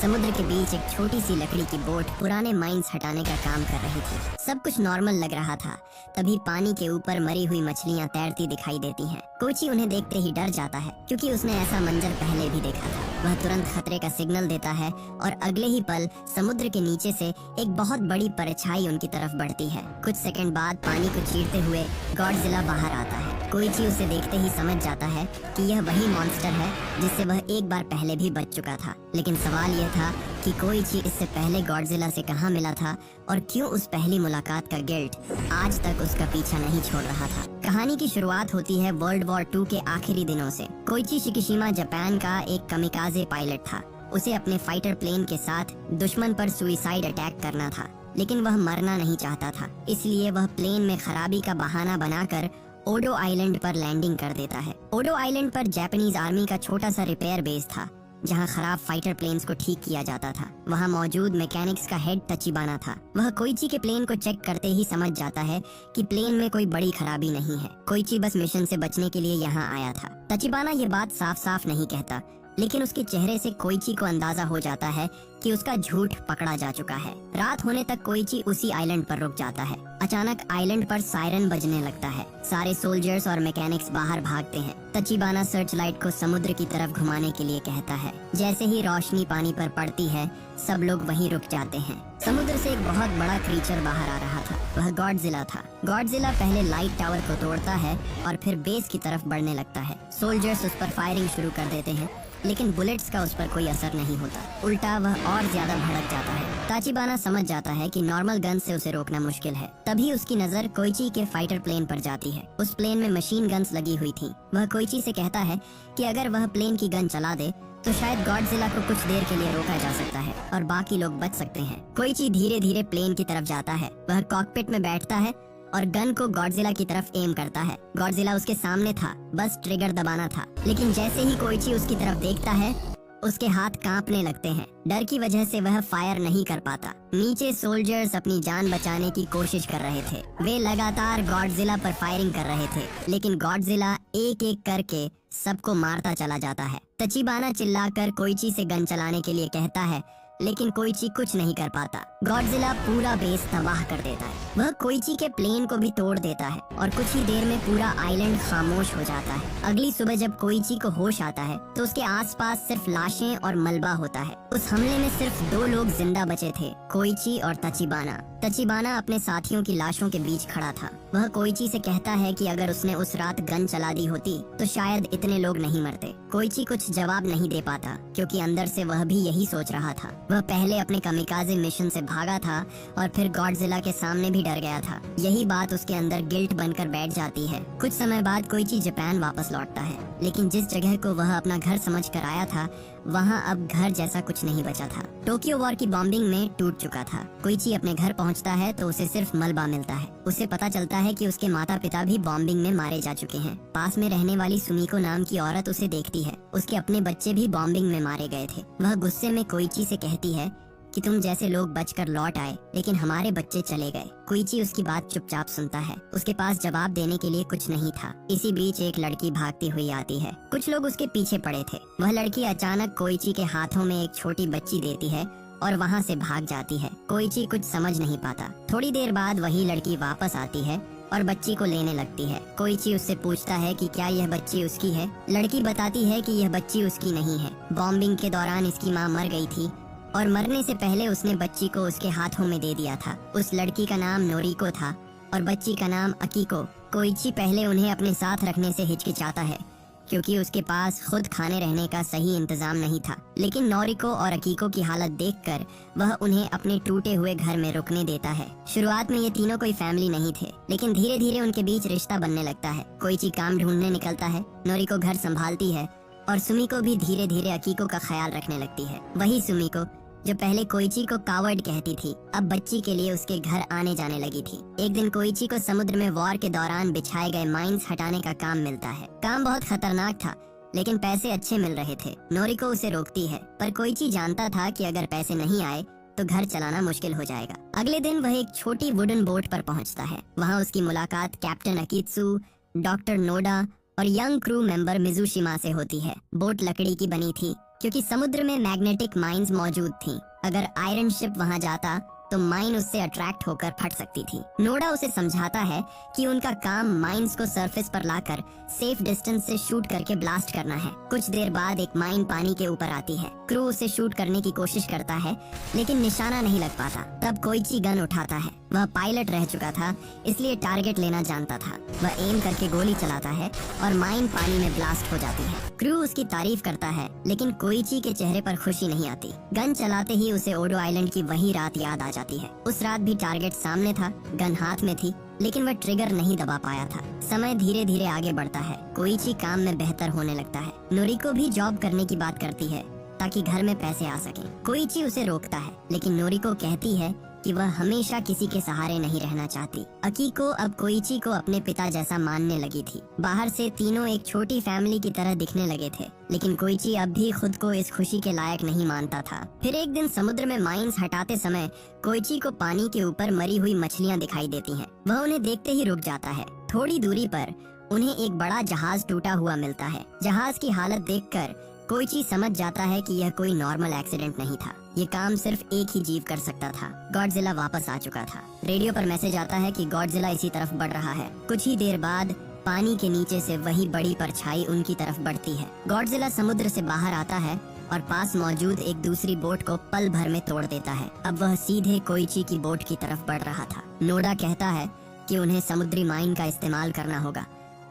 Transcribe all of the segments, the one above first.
समुद्र के बीच एक छोटी सी लकड़ी की बोट पुराने माइंस हटाने का काम कर रही थी। सब कुछ नॉर्मल लग रहा था, तभी पानी के ऊपर मरी हुई मछलियाँ तैरती दिखाई देती हैं। कोइची उन्हें देखते ही डर जाता है, क्योंकि उसने ऐसा मंजर पहले भी देखा था। वह तुरंत खतरे का सिग्नल देता है और अगले ही पल समुद्र के नीचे से एक बहुत बड़ी परछाई उनकी तरफ बढ़ती है। कुछ सेकंड बाद पानी को चीरते हुए गॉडजिला बाहर आता है। कोइची उसे देखते ही समझ जाता है कि यह वही मॉन्स्टर है जिससे वह एक बार पहले भी बच चुका था। लेकिन सवाल यह था कि कोइची इससे पहले गॉडजिला से कहाँ मिला था और क्यों उस पहली मुलाकात का गिल्ट आज तक उसका पीछा नहीं छोड़ रहा था। कहानी की शुरुआत होती है वर्ल्ड वॉर 2 के आखिरी दिनों से। कोइची शिकिशिमा जापान का एक कमिकाजे पायलट था। उसे अपने फाइटर प्लेन के साथ दुश्मन पर सुइसाइड अटैक करना था, लेकिन वह मरना नहीं चाहता था। इसलिए वह प्लेन में खराबी का बहाना बनाकर ओडो आइलैंड पर लैंडिंग कर देता है। ओडो आइलैंड पर जापानीज आर्मी का छोटा सा रिपेयर बेस था, जहां खराब फाइटर प्लेन्स को ठीक किया जाता था। वहां मौजूद मैकेनिक्स का हेड तचिबाना था। वह कोइची के प्लेन को चेक करते ही समझ जाता है कि प्लेन में कोई बड़ी खराबी नहीं है। कोइची बस मिशन से बचने के लिए यहाँ आया था। तचिबाना ये बात साफ साफ नहीं कहता, लेकिन उसके चेहरे से कोइची को अंदाजा हो जाता है कि उसका झूठ पकड़ा जा चुका है। रात होने तक कोइची उसी आइलैंड पर रुक जाता है। अचानक आइलैंड पर सायरन बजने लगता है। सारे सोल्जर्स और मैकेनिक्स बाहर भागते हैं। तचिबाना सर्च लाइट को समुद्र की तरफ घुमाने के लिए कहता है। जैसे ही रोशनी पानी पर पड़ती है, सब लोग वहीं रुक जाते हैं। समुद्र से एक बहुत बड़ा क्रीचर बाहर आ रहा था। वह गॉडजिला था। गॉडजिला पहले लाइट टावर को तोड़ता है और फिर बेस की तरफ बढ़ने लगता है। सोल्जर्स उस पर फायरिंग शुरू कर देते हैं, लेकिन बुलेट्स का उस पर कोई असर नहीं होता। उल्टा वह और ज्यादा भड़क जाता है। ताचिबाना समझ जाता है कि नॉर्मल गन से उसे रोकना मुश्किल है। तभी उसकी नजर कोइची के फाइटर प्लेन पर जाती है। उस प्लेन में मशीन गन्स लगी हुई थी। वह कोइची से कहता है कि अगर वह प्लेन की गन चला दे तो शायद गॉडजिला को कुछ देर के लिए रोका जा सकता है और बाकी लोग बच सकते हैं। कोइची धीरे धीरे प्लेन की तरफ जाता है। वह कॉकपिट में बैठता है और गन को गॉडजिला की तरफ एम करता है। गॉडजिला उसके सामने था, बस ट्रिगर दबाना था। लेकिन जैसे ही कोइची उसकी तरफ देखता है, उसके हाथ कांपने लगते हैं। डर की वजह से वह फायर नहीं कर पाता। नीचे सोल्जर्स अपनी जान बचाने की कोशिश कर रहे थे। वे लगातार गॉडजिला पर फायरिंग कर रहे थे, लेकिन गॉडजिला एक एक करके सबको मारता चला जाता है। तचिबाना चिल्लाकर कोइची से गन चलाने के लिए कहता है, लेकिन कोइची कुछ नहीं कर पाता। गॉडजिला पूरा बेस तबाह कर देता है। वह कोइची के प्लेन को भी तोड़ देता है और कुछ ही देर में पूरा आइलैंड खामोश हो जाता है। अगली सुबह जब कोइची को होश आता है तो उसके आसपास सिर्फ लाशें और मलबा होता है। उस हमले में सिर्फ 2 लोग जिंदा बचे थे, कोइची और तचिबाना। तचिबाना अपने साथियों की लाशों के बीच खड़ा था। वह कोइची से कहता है कि अगर उसने उस रात गन चला दी होती तो शायद इतने लोग नहीं मरते। कोइची कुछ जवाब नहीं दे पाता, क्योंकि अंदर से वह भी यही सोच रहा था। वह पहले अपने कमिकाजे मिशन से भागा था और फिर गॉडजिला के सामने भी डर गया था। यही बात उसके अंदर गिल्ट बनकर बैठ जाती है। कुछ समय बाद कोइची जापान वापस लौटता है, लेकिन जिस जगह को वह अपना घर समझ कर आया था, वहाँ अब घर जैसा कुछ नहीं बचा था। टोक्यो वॉर की बॉम्बिंग में टूट चुका था। कोइची अपने घर पहुँचता है तो उसे सिर्फ मलबा मिलता है। उसे पता चलता है कि उसके माता पिता भी बॉम्बिंग में मारे जा चुके हैं। पास में रहने वाली सुमिको नाम की औरत उसे देखती है। उसके अपने बच्चे भी बॉम्बिंग में मारे गए थे। वह गुस्से में कोइची से कहती है कि तुम जैसे लोग बचकर लौट आए, लेकिन हमारे बच्चे चले गए। कोइची उसकी बात चुपचाप सुनता है। उसके पास जवाब देने के लिए कुछ नहीं था। इसी बीच एक लड़की भागती हुई आती है। कुछ लोग उसके पीछे पड़े थे। वह लड़की अचानक कोइची के हाथों में एक छोटी बच्ची देती है और वहाँ से भाग जाती है। कोइची कुछ समझ नहीं पाता। थोड़ी देर बाद वही लड़की वापस आती है और बच्ची को लेने लगती है। कोइची उससे पूछता है कि क्या यह बच्ची उसकी है। लड़की बताती है कि यह बच्ची उसकी नहीं है। बॉम्बिंग के दौरान इसकी माँ मर गई थी और मरने से पहले उसने बच्ची को उसके हाथों में दे दिया था। उस लड़की का नाम नोरिको था और बच्ची का नाम अकीको। कोइची पहले उन्हें अपने साथ रखने से हिचकिचाता है, क्योंकि उसके पास खुद खाने रहने का सही इंतजाम नहीं था। लेकिन नोरिको और अकीको की हालत देखकर वह उन्हें अपने टूटे हुए घर में रुकने देता है। शुरुआत में ये तीनों कोई फैमिली नहीं थे, लेकिन धीरे धीरे उनके बीच रिश्ता बनने लगता है। कोइची काम ढूंढने निकलता है, नोरिको घर संभालती है और सुमिको भी धीरे धीरे अकीको का ख्याल रखने लगती है। वही सुमिको जो पहले कोइची को कावर्ड कहती थी, अब बच्ची के लिए उसके घर आने जाने लगी थी। एक दिन कोइची को समुद्र में वॉर के दौरान बिछाए गए माइंस हटाने का काम मिलता है। काम बहुत खतरनाक था, लेकिन पैसे अच्छे मिल रहे थे। नोरिको उसे रोकती है, पर कोइची जानता था कि अगर पैसे नहीं आए तो घर चलाना मुश्किल हो जाएगा। अगले दिन वह एक छोटी वुडन बोट पर पहुंचता है। वहां उसकी मुलाकात कैप्टन अकित्सु, डॉक्टर नोडा और यंग क्रू मेंबर मिजुशिमा से होती है। बोट लकड़ी की बनी थी क्योंकि समुद्र में मैग्नेटिक माइंस मौजूद थीं। अगर आयरन शिप वहां जाता तो माइन उससे अट्रैक्ट होकर फट सकती थी। नोडा उसे समझाता है कि उनका काम माइंस को सरफेस पर लाकर सेफ डिस्टेंस से शूट करके ब्लास्ट करना है। कुछ देर बाद एक माइन पानी के ऊपर आती है। क्रू उसे शूट करने की कोशिश करता है लेकिन निशाना नहीं लग पाता। तब कोइची गन उठाता है। वह पायलट रह चुका था इसलिए टारगेट लेना जानता था। वह एम करके गोली चलाता है और माइन पानी में ब्लास्ट हो जाती है। क्रू उसकी तारीफ करता है लेकिन कोइची के चेहरे पर खुशी नहीं आती। गन चलाते ही उसे ओडो आइलैंड की वही रात याद आ जाती है। उस रात भी टारगेट सामने था, गन हाथ में थी, लेकिन वह ट्रिगर नहीं दबा पाया था। समय धीरे धीरे आगे बढ़ता है। कोइची काम में बेहतर होने लगता है। नोरिको भी जॉब करने की बात करती है ताकि घर में पैसे आ सके। कोइची उसे रोकता है लेकिन नोरिको कहती है कि वह हमेशा किसी के सहारे नहीं रहना चाहती। अकीको अब कोइची को अपने पिता जैसा मानने लगी थी। बाहर से तीनों एक छोटी फैमिली की तरह दिखने लगे थे, लेकिन कोइची अब भी खुद को इस खुशी के लायक नहीं मानता था। फिर एक दिन समुद्र में माइंस हटाते समय कोइची को पानी के ऊपर मरी हुई मछलियाँ दिखाई देती हैं। वह उन्हें देखते ही रुक जाता है। थोड़ी दूरी पर उन्हें एक बड़ा जहाज टूटा हुआ मिलता है। जहाज की हालत देखकर कोइची समझ जाता है कि यह कोई नॉर्मल एक्सीडेंट नहीं था। ये काम सिर्फ एक ही जीव कर सकता था। गॉडजिला वापस आ चुका था। रेडियो पर मैसेज आता है कि गॉडजिला इसी तरफ बढ़ रहा है। कुछ ही देर बाद पानी के नीचे से वही बड़ी परछाई उनकी तरफ बढ़ती है। गॉडजिला समुद्र से बाहर आता है और पास मौजूद एक दूसरी बोट को पल भर में तोड़ देता है। अब वह सीधे कोइची की बोट की तरफ बढ़ रहा था। नोडा कहता है कि उन्हें समुद्री माइन का इस्तेमाल करना होगा।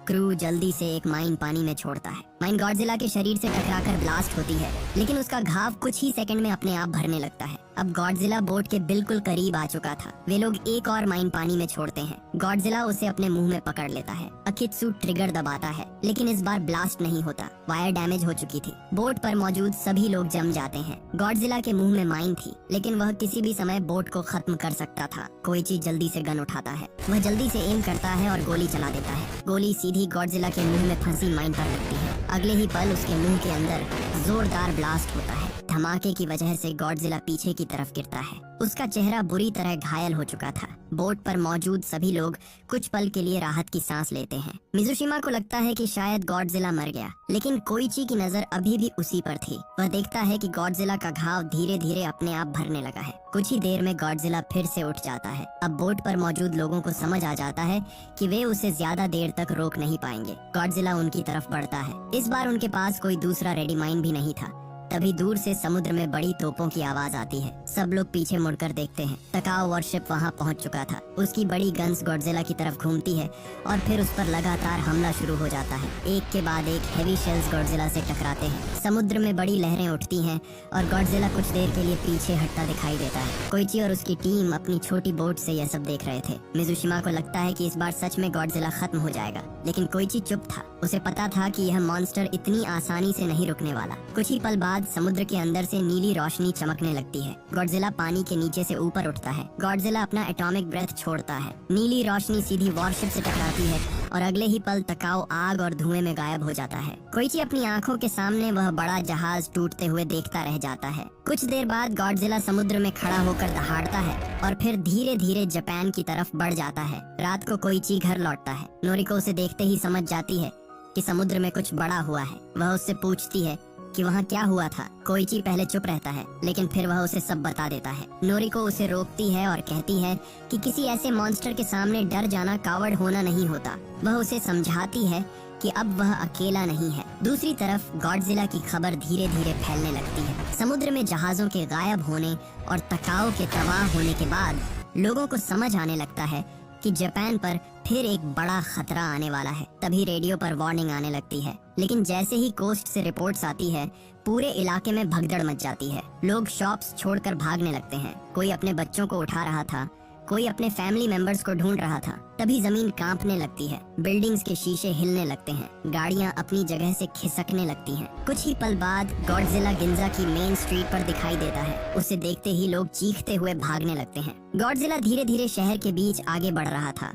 क्रू जल्दी से एक माइन पानी में छोड़ता है। माइन गॉडजिला के शरीर से टकराकर ब्लास्ट होती है, लेकिन उसका घाव कुछ ही सेकंड में अपने आप भरने लगता है। अब गॉडजिला बोट के बिल्कुल करीब आ चुका था। वे लोग एक और माइन पानी में छोड़ते हैं। गॉडजिला उसे अपने मुंह में पकड़ लेता है। अकित्सु ट्रिगर दबाता है, लेकिन इस बार ब्लास्ट नहीं होता। वायर डैमेज हो चुकी थी। बोट पर मौजूद सभी लोग जम जाते हैं। गॉडजिला के मुंह में माइन थी, लेकिन वह किसी भी समय बोट को खत्म कर सकता था। कोइची जल्दी से गन उठाता है। वह जल्दी से एम करता है और गोली चला देता है। गोली सीधी गॉडजिला के मुंह में फंसी माइन पर लगती है। अगले ही पल उसके मुंह के अंदर जोरदार ब्लास्ट होता है। धमाके की वजह से गॉडजिला पीछे की तरफ गिरता है। उसका चेहरा बुरी तरह घायल हो चुका था। बोट पर मौजूद सभी लोग कुछ पल के लिए राहत की सांस लेते हैं। मिजुशिमा को लगता है कि शायद गॉडजिला मर गया, लेकिन कोइची की नजर अभी भी उसी पर थी। वह देखता है कि गॉडजिला का घाव धीरे धीरे अपने आप भरने लगा है। कुछ ही देर में गॉडजिला फिर से उठ जाता है। अब बोट पर मौजूद लोगों को समझ आ जाता है कि वे उसे ज्यादा देर तक रोक नहीं पाएंगे। गॉडजिला उनकी तरफ बढ़ता है। इस बार उनके पास कोई दूसरा रेडी माइन भी नहीं था। तभी दूर से समुद्र में बड़ी तोपों की आवाज आती है। सब लोग पीछे मुड़कर देखते हैं। तकाओ वॉरशिप वहां पहुंच चुका था। उसकी बड़ी गन्स गॉडजिला की तरफ घूमती है और फिर उस पर लगातार हमला शुरू हो जाता है। एक के बाद एक हेवी शेल्स गॉडजिला से टकराते हैं। समुद्र में बड़ी लहरें उठती हैं और गॉडजिला कुछ देर के लिए पीछे हटता दिखाई देता है। कोइची और उसकी टीम अपनी छोटी बोट से यह सब देख रहे थे। मिजुशिमा को लगता है कि इस बार सच में गॉडजिला खत्म हो जाएगा, लेकिन कोइची चुप था। उसे पता था कि यह मॉन्स्टर इतनी आसानी से नहीं रुकने वाला। कुछ ही पल बाद समुद्र के अंदर से नीली रोशनी चमकने लगती है। गॉडजिला पानी के नीचे से ऊपर उठता है। गॉडजिला अपना एटॉमिक ब्रेथ छोड़ता है। नीली रोशनी सीधी वॉरशिप से टकराती है और अगले ही पल तकाओ आग और धुएं में गायब हो जाता है। कोइची अपनी आंखों के सामने वह बड़ा जहाज टूटते हुए देखता रह जाता है। कुछ देर बाद गॉडजिला समुद्र में खड़ा होकर दहाड़ता है और फिर धीरे धीरे जापान की तरफ बढ़ जाता है। रात को कोइची घर लौटता है। नोरिको उसे देखते ही समझ जाती है कि समुद्र में कुछ बड़ा हुआ है। वह उससे पूछती है कि वहाँ क्या हुआ था। कोइची पहले चुप रहता है, लेकिन फिर वह उसे सब बता देता है। नोरिको उसे रोकती है और कहती है कि किसी ऐसे मॉन्स्टर के सामने डर जाना कावड़ होना नहीं होता। वह उसे समझाती है कि अब वह अकेला नहीं है। दूसरी तरफ गॉडजिला की खबर धीरे धीरे फैलने लगती है। समुद्र में जहाजों के गायब होने और तकाओ के तबाह होने के बाद लोगों को समझ आने लगता है कि जापान पर फिर एक बड़ा खतरा आने वाला है। तभी रेडियो पर वार्निंग आने लगती है, लेकिन जैसे ही कोस्ट से रिपोर्ट्स आती है पूरे इलाके में भगदड़ मच जाती है। लोग शॉप्स छोड़कर भागने लगते हैं। कोई अपने बच्चों को उठा रहा था, कोई अपने फैमिली मेंबर्स को ढूंढ रहा था। तभी जमीन कांपने लगती है। बिल्डिंग्स के शीशे हिलने लगते हैं। गाड़ियां अपनी जगह से खिसकने लगती हैं। कुछ ही पल बाद गॉडजिला गिंजा की मेन स्ट्रीट पर दिखाई देता है। उसे देखते ही लोग चीखते हुए भागने लगते हैं। गॉडजिला धीरे धीरे शहर के बीच आगे बढ़ रहा था।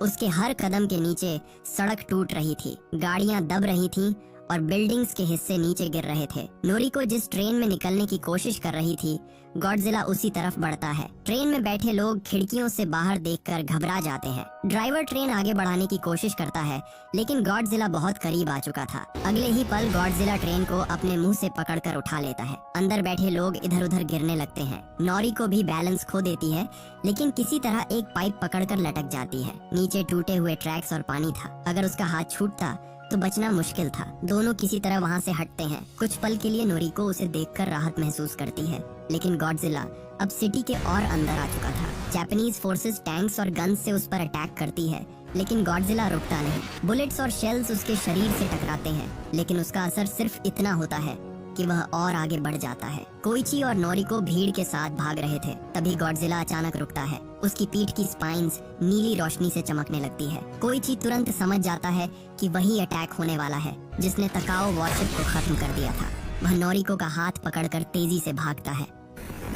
उसके हर कदम के नीचे सड़क टूट रही थी, गाड़ियां दब रही थीं और बिल्डिंग्स के हिस्से नीचे गिर रहे थे। नोरिको जिस ट्रेन में निकलने की कोशिश कर रही थी, गॉडजिला उसी तरफ बढ़ता है। ट्रेन में बैठे लोग खिड़कियों से बाहर देखकर घबरा जाते हैं। ड्राइवर ट्रेन आगे बढ़ाने की कोशिश करता है, लेकिन गॉडजिला बहुत करीब आ चुका था। अगले ही पल गॉडजिला ट्रेन को अपने मुंह से पकड़कर उठा लेता है। अंदर बैठे लोग इधर उधर गिरने लगते हैं। नोरिको भी बैलेंस खो देती है, लेकिन किसी तरह एक पाइप पकड़कर लटक जाती है। नीचे टूटे हुए ट्रैक्स और पानी था। अगर उसका हाथ छूटता तो बचना मुश्किल था। दोनों किसी तरह वहाँ से हटते हैं। कुछ पल के लिए नोरिको उसे देखकर राहत महसूस करती है, लेकिन गॉडजिला अब सिटी के और अंदर आ चुका था। जापानीज फोर्सेस टैंक्स और गन्स से उस पर अटैक करती है, लेकिन गॉडजिला रुकता नहीं। बुलेट्स और शेल्स उसके शरीर से टकराते हैं, लेकिन उसका असर सिर्फ इतना होता है कि वह और आगे बढ़ जाता है। कोइची और नोरिको भीड़ के साथ भाग रहे थे। तभी गॉडजिला अचानक रुकता है। उसकी पीठ की स्पाइन्स नीली रोशनी से चमकने लगती है। कोइची तुरंत समझ जाता है कि वही अटैक होने वाला है जिसने तकाओ वॉरशिप को खत्म कर दिया था। वह नोरिको का हाथ पकड़कर तेजी से भागता है।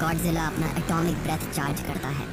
गॉडजिला अपना एटॉमिक ब्रेथ चार्ज करता है।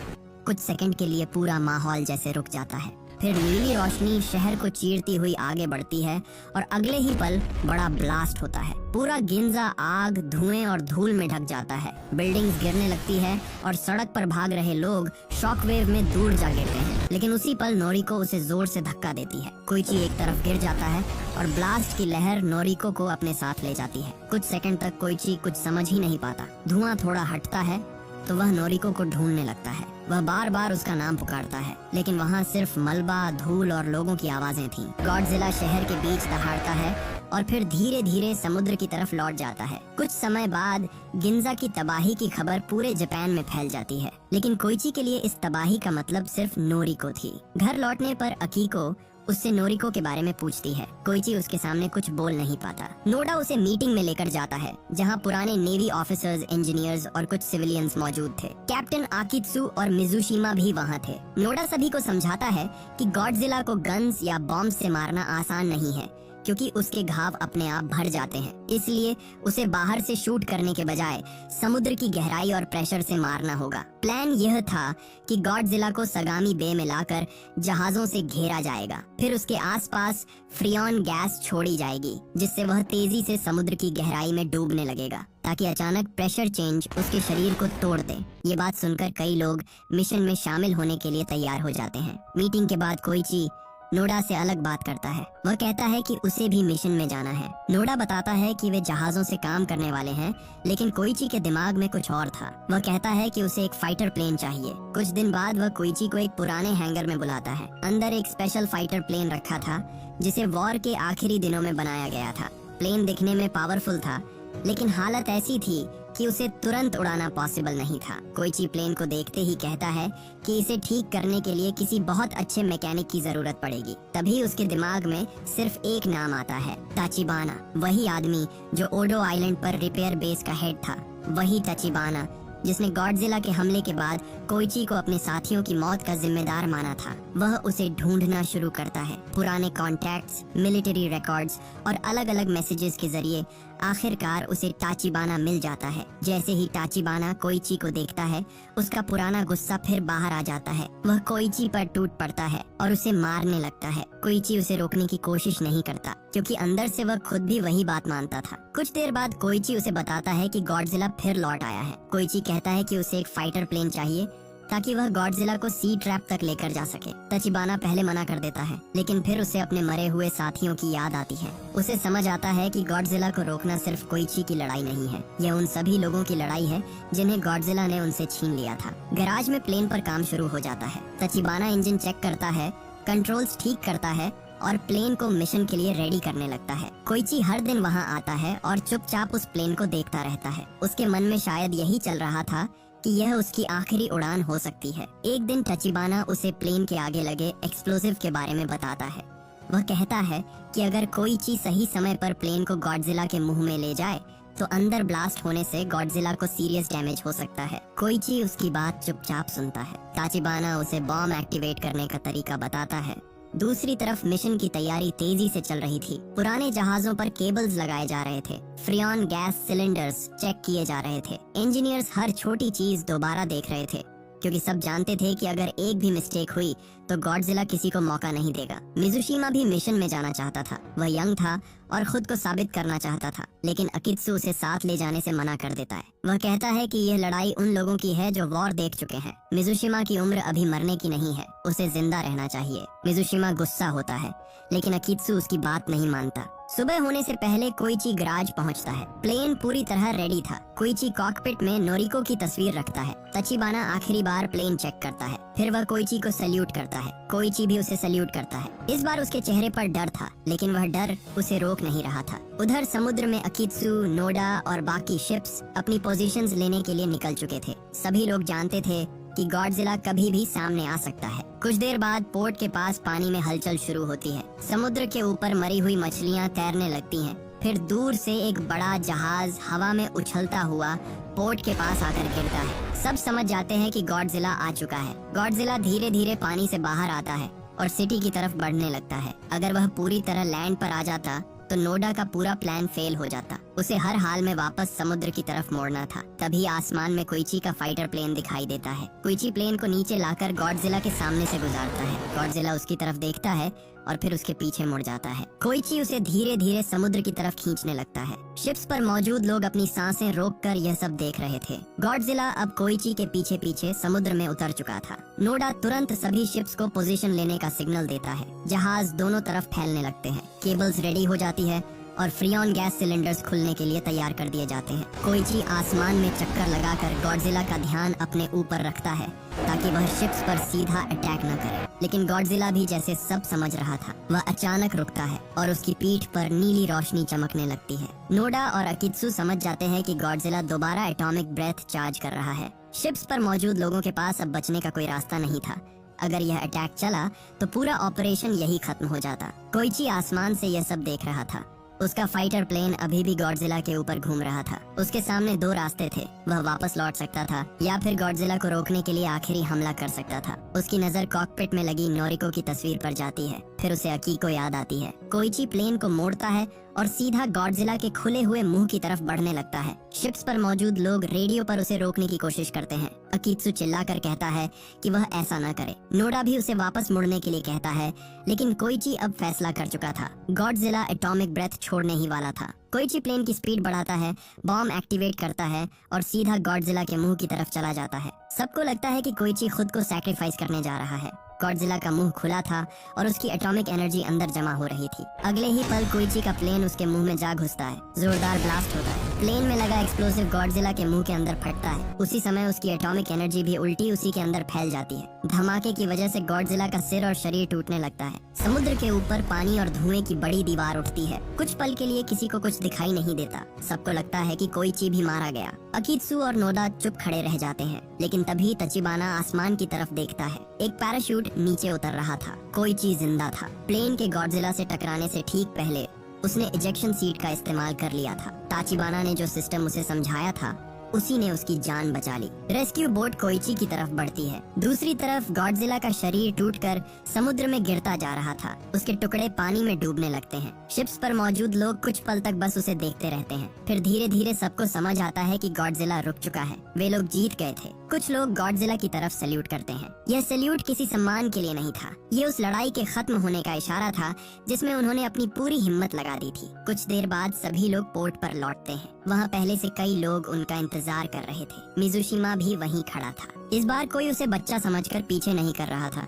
कुछ सेकंड के लिए पूरा माहौल जैसे रुक जाता है। फिर नीली रोशनी शहर को चीरती हुई आगे बढ़ती है और अगले ही पल बड़ा ब्लास्ट होता है। पूरा गिंजा आग, धुएं और धूल में ढक जाता है। बिल्डिंग्स गिरने लगती है और सड़क पर भाग रहे लोग शॉकवेव में दूर जा गिरते हैं। लेकिन उसी पल नोरिको उसे जोर से धक्का देती है। कोइची एक तरफ गिर जाता है और ब्लास्ट की लहर नोरिको को अपने साथ ले जाती है। कुछ सेकंड तक कोइची कुछ समझ ही नहीं पाता। धुआं थोड़ा हटता है तो वह नोरिको को ढूंढने लगता है। वह बार बार उसका नाम पुकारता है, लेकिन वहाँ सिर्फ मलबा, धूल और लोगों की आवाजें थीं। गॉडजिला शहर के बीच दहाड़ता है और फिर धीरे धीरे समुद्र की तरफ लौट जाता है। कुछ समय बाद गिंजा की तबाही की खबर पूरे जापान में फैल जाती है, लेकिन कोइची के लिए इस तबाही का मतलब सिर्फ नोरिको थी। घर लौटने पर अकीको उससे नोरिको के बारे में पूछती है। कोइची उसके सामने कुछ बोल नहीं पाता। नोडा उसे मीटिंग में लेकर जाता है, जहां पुराने नेवी ऑफिसर्स, इंजीनियर्स और कुछ सिविलियंस मौजूद थे। कैप्टन आकित्सु और मिजुशिमा भी वहां थे। नोडा सभी को समझाता है कि गॉडजिला को गन्स या बॉम्ब से मारना आसान नहीं है, क्योंकि उसके घाव अपने आप भर जाते हैं। इसलिए उसे बाहर से शूट करने के बजाय समुद्र की गहराई और प्रेशर से मारना होगा। प्लान यह था कि गॉडजिला को सगामी बे में लाकर जहाजों से घेरा जाएगा। फिर उसके आसपास फ्रियॉन गैस छोड़ी जाएगी, जिससे वह तेजी से समुद्र की गहराई में डूबने लगेगा, ताकि अचानक प्रेशर चेंज उसके शरीर को तोड़ दे। ये बात सुनकर कई लोग मिशन में शामिल होने के लिए तैयार हो जाते हैं। मीटिंग के बाद कोइची नोडा से अलग बात करता है। वह कहता है कि उसे भी मिशन में जाना है। नोडा बताता है कि वे जहाजों से काम करने वाले हैं, लेकिन कोइची के दिमाग में कुछ और था। वह कहता है कि उसे एक फाइटर प्लेन चाहिए। कुछ दिन बाद वह कोइची को एक पुराने हैंगर में बुलाता है। अंदर एक स्पेशल फाइटर प्लेन रखा था, जिसे वॉर के आखिरी दिनों में बनाया गया था। प्लेन दिखने में पावरफुल था, लेकिन हालत ऐसी थी कि उसे तुरंत उड़ाना पॉसिबल नहीं था। कोइची प्लेन को देखते ही कहता है कि इसे ठीक करने के लिए किसी बहुत अच्छे मैकेनिक की जरूरत पड़ेगी। तभी उसके दिमाग में सिर्फ एक नाम आता है, ताचिबाना। वही आदमी जो ओडो आइलैंड पर रिपेयर बेस का हेड था, वही ताचिबाना जिसने गॉडजिला के हमले के बाद कोइची को अपने साथियों की मौत का जिम्मेदार माना था। वह उसे ढूंढना शुरू करता है। पुराने कॉन्टैक्ट्स, मिलिट्री रिकॉर्ड्स और अलग अलग मैसेजेस के जरिए आखिरकार उसे ताचिबाना मिल जाता है। जैसे ही ताचिबाना कोइची को देखता है, उसका पुराना गुस्सा फिर बाहर आ जाता है। वह कोइची पर टूट पड़ता है और उसे मारने लगता है। कोइची उसे रोकने की कोशिश नहीं करता, क्योंकि अंदर से वह खुद भी वही बात मानता था। कुछ देर बाद कोइची उसे बताता है कि गॉडजिला फिर लौट आया है। कोइची कहता है कि उसे एक फाइटर प्लेन चाहिए, ताकि वह गॉडजिला को सी ट्रैप तक लेकर जा सके। ताचिबाना पहले मना कर देता है, लेकिन फिर उसे अपने मरे हुए साथियों की याद आती है। उसे समझ आता है कि गॉडजिला को रोकना सिर्फ कोइची की लड़ाई नहीं है, यह उन सभी लोगों की लड़ाई है जिन्हें गॉडजिला ने उनसे छीन लिया था। गैराज में प्लेन पर काम शुरू हो जाता है। ताचिबाना इंजन चेक करता है, कंट्रोल्स ठीक करता है और प्लेन को मिशन के लिए रेडी करने लगता है। कोइची हर दिन वहाँ आता है और चुपचाप उस प्लेन को देखता रहता है। उसके मन में शायद यही चल रहा था कि यह उसकी आखिरी उड़ान हो सकती है। एक दिन ताचिबाना उसे प्लेन के आगे लगे एक्सप्लोसिव के बारे में बताता है। वह कहता है कि अगर कोइची सही समय पर प्लेन को गॉडजिला के मुंह में ले जाए, तो अंदर ब्लास्ट होने से गॉडजिला को सीरियस डैमेज हो सकता है। कोइची उसकी बात चुपचाप सुनता है। ताचिबाना उसे बॉम्ब एक्टिवेट करने का तरीका बताता है। दूसरी तरफ मिशन की तैयारी तेजी से चल रही थी। पुराने जहाजों पर केबल्स लगाए जा रहे थे। फ्रियॉन गैस सिलेंडर्स चेक किए जा रहे थे। इंजीनियर्स हर छोटी चीज दोबारा देख रहे थे, क्योंकि सब जानते थे कि अगर एक भी मिस्टेक हुई तो गॉडजिला किसी को मौका नहीं देगा। मिजुशिमा भी मिशन में जाना चाहता था। वह यंग था और खुद को साबित करना चाहता था, लेकिन अकित्सु उसे साथ ले जाने से मना कर देता है। वह कहता है कि यह लड़ाई उन लोगों की है जो वॉर देख चुके हैं। मिजुशिमा की उम्र अभी मरने की नहीं है, उसे जिंदा रहना चाहिए। मिजुशिमा गुस्सा होता है, लेकिन अकित्सु उसकी बात नहीं मानता। सुबह होने से पहले कोइची गराज पहुंचता है। प्लेन पूरी तरह रेडी था। कोइची कॉकपिट में नोरिको की तस्वीर रखता है। तचिबाना आखिरी बार प्लेन चेक करता है, फिर वह कोइची को सैल्यूट करता है। कोइची भी उसे सैल्यूट करता है। इस बार उसके चेहरे पर डर था, लेकिन वह डर उसे रोक नहीं रहा था। उधर समुद्र में अकित्सु, नोडा और बाकी शिप्स अपनी पोजीशंस लेने के लिए निकल चुके थे। सभी लोग जानते थे कि गॉडजिला कभी भी सामने आ सकता है। कुछ देर बाद पोर्ट के पास पानी में हलचल शुरू होती है। समुद्र के ऊपर मरी हुई मछलियां तैरने लगती हैं। फिर दूर से एक बड़ा जहाज हवा में उछलता हुआ पोर्ट के पास आकर गिरता है। सब समझ जाते हैं कि गॉडजिला आ चुका है। गॉडजिला धीरे धीरे पानी से बाहर आता है और सिटी की तरफ बढ़ने लगता है। अगर वह पूरी तरह लैंड पर आ जाता तो नोडा का पूरा प्लान फेल हो जाता। उसे हर हाल में वापस समुद्र की तरफ मोड़ना था। तभी आसमान में कोइची का फाइटर प्लेन दिखाई देता है। कोइची प्लेन को नीचे लाकर गॉडजिला के सामने से गुजारता है। गॉडजिला उसकी तरफ देखता है और फिर उसके पीछे मुड़ जाता है। कोइची उसे धीरे धीरे समुद्र की तरफ खींचने लगता है। शिप्स पर मौजूद लोग अपनी सांसें रोककर यह सब देख रहे थे। गॉडजिला अब कोइची के पीछे पीछे समुद्र में उतर चुका था। नोडा तुरंत सभी शिप्स को पोजीशन लेने का सिग्नल देता है। जहाज दोनों तरफ फैलने लगते हैं। केबल्स रेडी हो जाती है और फ्रियोन गैस सिलेंडर्स खुलने के लिए तैयार कर दिए जाते हैं। कोइची आसमान में चक्कर लगाकर गॉडजिला का ध्यान अपने ऊपर रखता है ताकि वह शिप्स पर सीधा अटैक न करे। लेकिन गॉडजिला भी जैसे सब समझ रहा था। वह अचानक रुकता है और उसकी पीठ पर नीली रोशनी चमकने लगती है। नोडा और अकित्सु समझ जाते हैं कि गॉडजिला दोबारा एटॉमिक ब्रेथ चार्ज कर रहा है। शिप्स पर मौजूद लोगों के पास अब बचने का कोई रास्ता नहीं था। अगर यह अटैक चला तो पूरा ऑपरेशन यही खत्म हो जाता। कोइची आसमान से यह सब देख रहा था। उसका फाइटर प्लेन अभी भी गॉडजिला के ऊपर घूम रहा था। उसके सामने दो रास्ते थे। वह वापस लौट सकता था या फिर गॉडजिला को रोकने के लिए आखिरी हमला कर सकता था। उसकी नजर कॉकपिट में लगी नोरिको की तस्वीर पर जाती है। फिर उसे अकीको याद आती है। कोइची प्लेन को मोड़ता है और सीधा गॉडजिला के खुले हुए मुंह की तरफ बढ़ने लगता है। शिप्स पर मौजूद लोग रेडियो पर उसे रोकने की कोशिश करते हैं। अकित्सु चिल्लाकर कहता है कि वह ऐसा न करे। नोडा भी उसे वापस मुड़ने के लिए कहता है, लेकिन कोइची अब फैसला कर चुका था। गॉडजिला एटॉमिक ब्रेथ छोड़ने ही वाला था। कोइची प्लेन की स्पीड बढ़ाता है, बॉम्ब एक्टिवेट करता है और सीधा गॉडजिला के मुंह की तरफ चला जाता है। सबको लगता है कि कोइची खुद को सैक्रिफाइस करने जा रहा है। गॉडजिला का मुंह खुला था और उसकी एटॉमिक एनर्जी अंदर जमा हो रही थी। अगले ही पल कोइची का प्लेन उसके मुंह में जा घुसता है। जोरदार ब्लास्ट होता है। प्लेन में लगा एक्सप्लोसिव गॉडजिला के मुंह के अंदर फटता है। उसी समय उसकी एटॉमिक एनर्जी भी उल्टी उसी के अंदर फैल जाती है। धमाके की वजह से गॉडजिला का सिर और शरीर टूटने लगता है। समुद्र के ऊपर पानी और धुएं की बड़ी दीवार उठती है। कुछ पल के लिए किसी को कुछ दिखाई नहीं देता। सबको लगता है कि कोइची भी मारा गया। अकित्सु और नोडा चुप खड़े रह जाते हैं, लेकिन तभी तचिबाना आसमान की तरफ देखता है। एक पैराशूट नीचे उतर रहा था। कोइची जिंदा था। प्लेन के गॉडजिला से टकराने से ठीक पहले उसने इजेक्शन सीट का इस्तेमाल कर लिया था। ताचिबाना ने जो सिस्टम उसे समझाया था उसी ने उसकी जान बचा ली। रेस्क्यू बोट कोइची की तरफ बढ़ती है। दूसरी तरफ गॉडजिला का शरीर टूटकर समुद्र में गिरता जा रहा था। उसके टुकड़े पानी में डूबने लगते हैं। शिप्स पर मौजूद लोग कुछ पल तक बस उसे देखते रहते हैं। फिर धीरे धीरे सबको समझ आता है कि गॉडजिला रुक चुका है। वे लोग जीत गए थे। कुछ लोग गॉडजिला की तरफ सैल्यूट करते हैं। यह सैल्यूट किसी सम्मान के लिए नहीं था। ये उस लड़ाई के खत्म होने का इशारा था जिसमें उन्होंने अपनी पूरी हिम्मत लगा दी थी। कुछ देर बाद सभी लोग पोर्ट पर लौटते हैं। वहाँ पहले से कई लोग उनका इंतजार कर रहे थे। मिजुशिमा भी वहीं खड़ा था। इस बार कोई उसे बच्चा समझकर पीछे नहीं कर रहा था,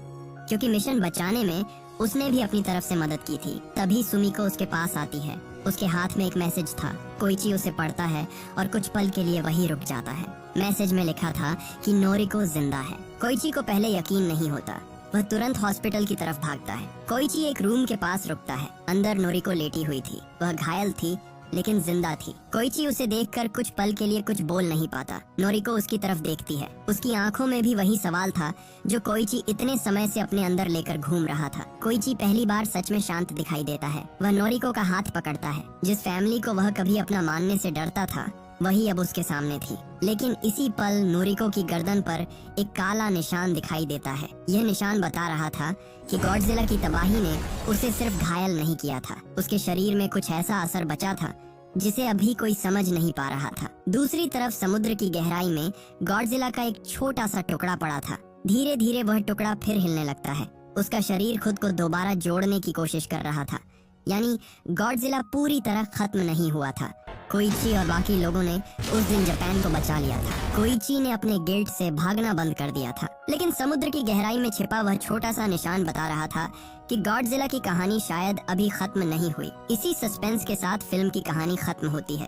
क्योंकि मिशन बचाने में उसने भी अपनी तरफ से मदद की थी। तभी सुमिको उसके पास आती है। उसके हाथ में एक मैसेज था। कोइची उसे पढ़ता है और कुछ पल के लिए वहीं रुक जाता है। मैसेज में लिखा था कि नोरिको जिंदा है। कोइची को पहले यकीन नहीं होता। वह तुरंत हॉस्पिटल की तरफ भागता है। कोइची एक रूम के पास रुकता है। अंदर नोरिको लेटी हुई थी। वह घायल थी लेकिन जिंदा थी। कोइची उसे देखकर कुछ पल के लिए कुछ बोल नहीं पाता। नोरिको उसकी तरफ देखती है। उसकी आंखों में भी वही सवाल था जो कोइची इतने समय से अपने अंदर लेकर घूम रहा था। कोइची पहली बार सच में शांत दिखाई देता है। वह नोरिको का हाथ पकड़ता है। जिस फैमिली को वह कभी अपना मानने से डरता था वही अब उसके सामने थी। लेकिन इसी पल नोरिको की गर्दन पर एक काला निशान दिखाई देता है। यह निशान बता रहा था कि गॉडजिला की तबाही ने उसे सिर्फ घायल नहीं किया था, उसके शरीर में कुछ ऐसा असर बचा था जिसे अभी कोई समझ नहीं पा रहा था। दूसरी तरफ समुद्र की गहराई में गॉडजिला का एक छोटा सा टुकड़ा पड़ा था। धीरे धीरे वह टुकड़ा फिर हिलने लगता है। उसका शरीर खुद को दोबारा जोड़ने की कोशिश कर रहा था। यानी गॉडजिला पूरी तरह खत्म नहीं हुआ था। कोइची और बाकी लोगों ने उस दिन जापान को बचा लिया था। कोइची ने अपने गेट से भागना बंद कर दिया था, लेकिन समुद्र की गहराई में छिपा वह छोटा सा निशान बता रहा था कि गॉडजिला की कहानी शायद अभी खत्म नहीं हुई। इसी सस्पेंस के साथ फिल्म की कहानी खत्म होती है।